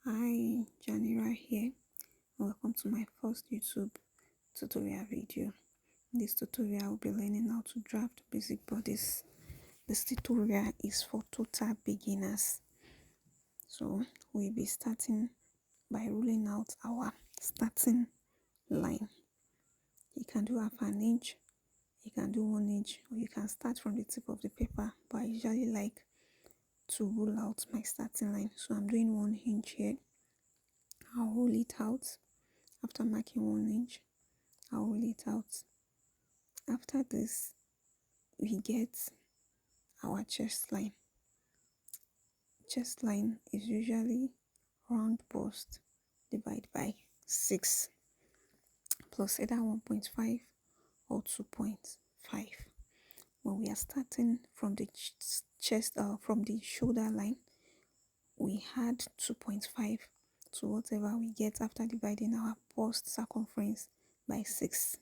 Hi, Janira here. Welcome to my first YouTube tutorial video. In this tutorial, I'll be learning how to draft basic bodies. This tutorial is for total beginners. So we'll be starting by ruling out our starting line. You can do half an inch, you can do 1 inch, or you can start from the tip of the paper, but I usually like to rule out my starting line. So I'm doing 1 inch here. I'll roll it out. After marking 1 inch, I'll roll it out. After this, we get our chest line. Chest line is usually round bust divided by 6 plus either 1.5 or 2.5. When we are starting from the from the shoulder line, we add 2.5 to whatever we get after dividing our bust circumference by 6.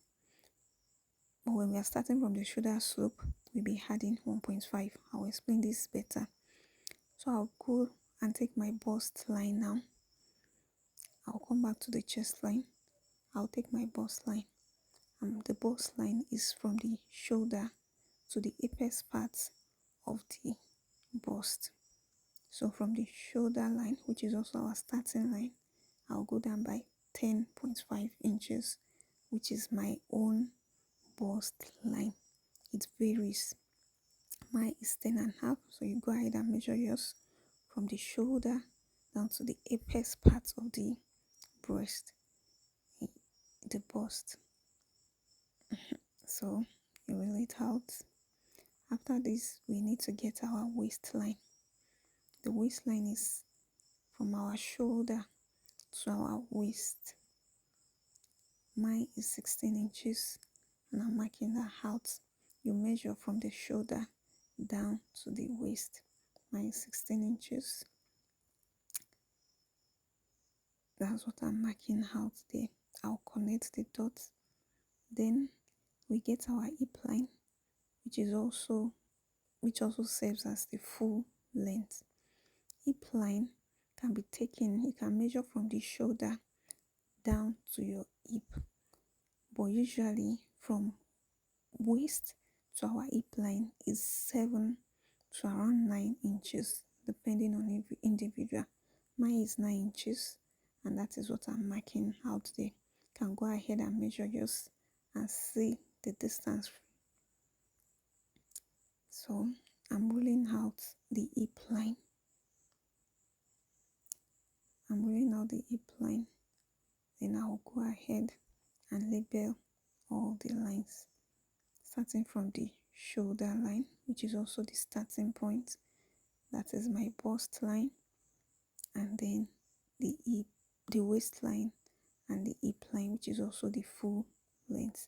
But when we are starting from the shoulder slope, we'll be adding 1.5. I'll explain this better. So I'll go and take my bust line now. I'll come back to the chest line. I'll take my bust line. The bust line is from the shoulder to the apex part of the bust. So from the shoulder line, which is also our starting line, I'll go down by 10.5 inches, which is my own bust line. It varies. Mine is 10.5, so you go ahead and measure yours from the shoulder down to the apex part of the breast, the bust. So you roll it out. After this, we need to get our waistline. The waistline is from our shoulder to our waist. Mine is 16 inches, and I'm marking that out. You measure from the shoulder down to the waist. Mine is 16 inches. That's what I'm marking out there. I'll connect the dots. Then we get our hip line, which also serves as the full length. Hip line can be taken, you can measure from the shoulder down to your hip, but usually from waist to our hip line is 7 to around 9 inches, depending on every individual. Mine is 9 inches, and that is what I'm marking out there. You can go ahead and measure yours and see the distance. So I'm ruling out the hip line. I'm ruling out the hip line. Then I'll go ahead and label all the lines, starting from the shoulder line, which is also the starting point. That is my bust line, and then the hip, the waistline, and the hip line, which is also the full length.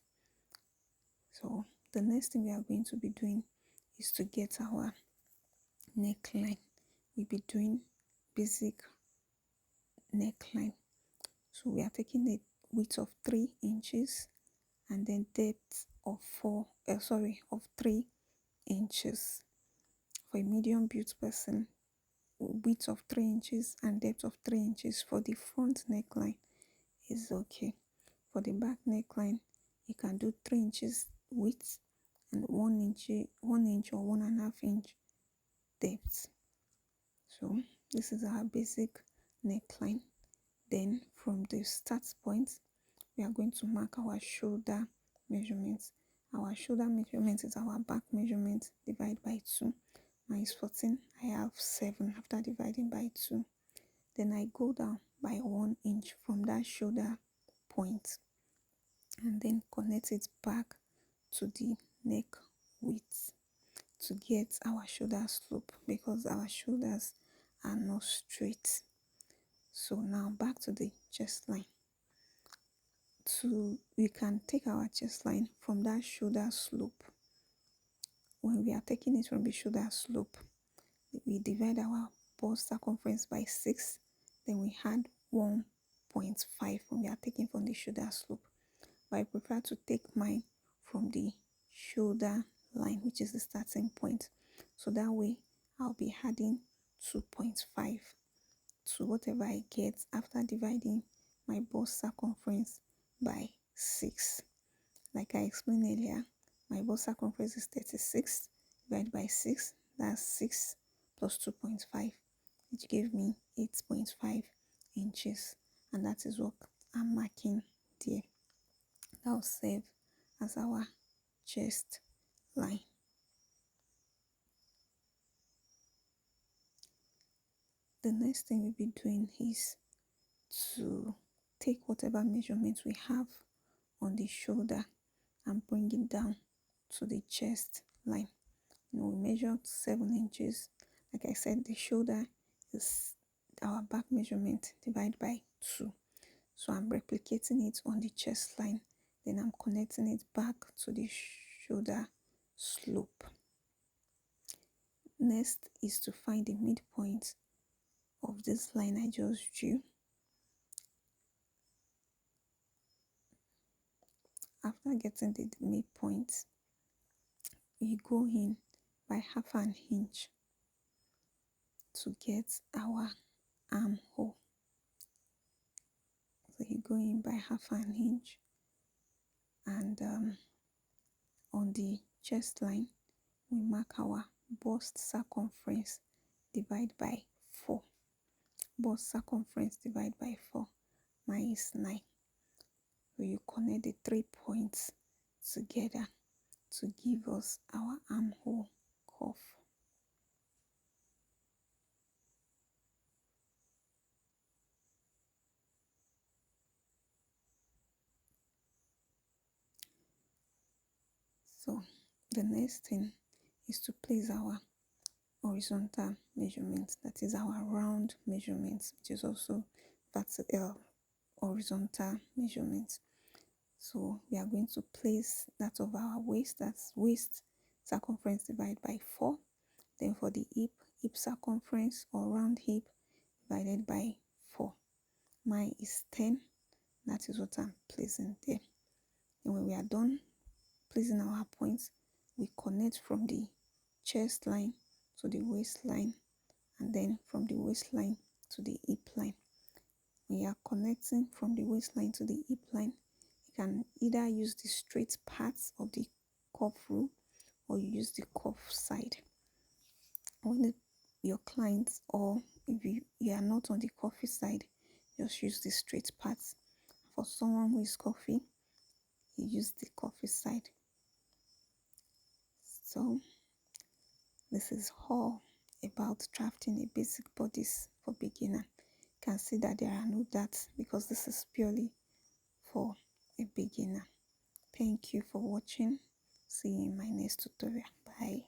So the next thing we are going to be doing is to get our neckline. We'll be doing basic neckline. So we are taking the width of 3 inches and then depth of 3 inches. For a medium built person, width of 3 inches and depth of 3 inches for the front neckline is okay. For the back neckline, you can do 3 inches width and 1 inch or 1.5 inch depth. So this is our basic neckline. Then from the start point, we are going to mark our shoulder measurements. Our shoulder measurement is our back measurement divided by 2. Mine is 14. I have 7 after dividing by 2. Then I go down by 1 inch from that shoulder point and then connect it back to the neck width to get our shoulder slope, because our shoulders are not straight. So now back to the chest line. We can take our chest line from that shoulder slope. When we are taking it from the shoulder slope, we divide our bust circumference by 6, then we add 1.5 when we are taking from the shoulder slope. But I prefer to take mine from the shoulder line, which is the starting point. So that way I'll be adding 2.5 to whatever I get after dividing my bust circumference by 6. Like I explained earlier, my bust circumference is 36 divided by 6. That's 6 plus 2.5, which gave me 8.5 inches. And that is what I'm marking there. That will serve as our chest line. The next thing we'll be doing is to take whatever measurements we have on the shoulder and bring it down to the chest line. Now we measured 7 inches. Like I said, the shoulder is our back measurement divided by 2. So I'm replicating it on the chest line. Then I'm connecting it back to the shoulder slope. Next is to find the midpoint of this line I just drew. After getting the midpoint, we go in by half an inch to get our armhole. So you go in by half an inch, and on the chest line we mark our bust circumference divided by 4. Bust circumference divided by 4, mine is 9. So you connect the 3 points together to give us our armhole curve. So the next thing is to place our horizontal measurement, that is our round measurement, which is also vertical horizontal measurement. So we are going to place that of our waist, that's waist circumference divided by 4. Then for the hip circumference or round hip divided by 4. Mine is 10. That is what I'm placing there. And when we are done placing our points, we connect from the chest line to the waistline, and then from the waistline to the hip line. When you are connecting from the waistline to the hip line, you can either use the straight parts of the curve rule or you use the curve side. When your clients, or if you are not on the curvy side, just use the straight parts. For someone who is curvy, you use the curvy side. So this is all about drafting a basic bodice for beginner. You can see that there are no dots because this is purely for a beginner. Thank you for watching. See you in my next tutorial. Bye.